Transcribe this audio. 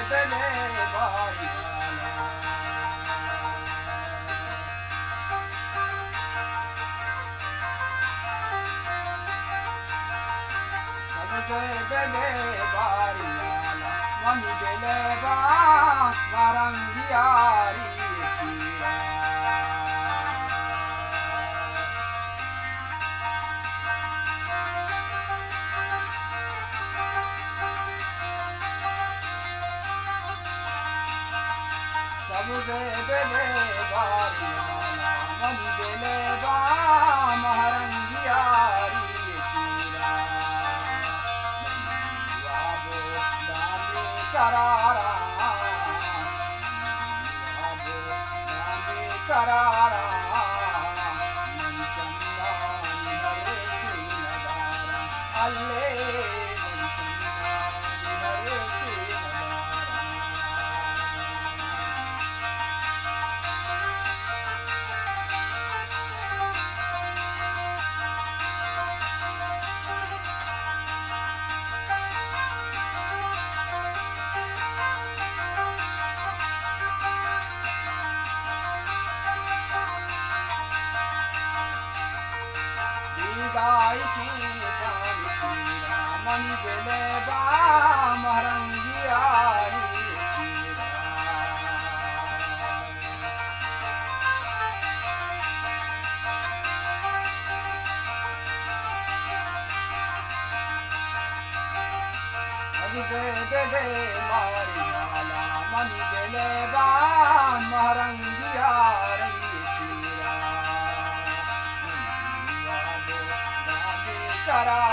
dele bariala sabse dele bariala mani dele ba marangiyari tira sabse dele bariala mani dele ba marangiyari tira manivabo dami karara manivabo dami karara manchannani hare sinadara alle manchannani hare sinadara Dai ki pani tira mani dele ba marangiyari tira sabse dele mariala mani dele ba marangiyari tira manivabo dami karara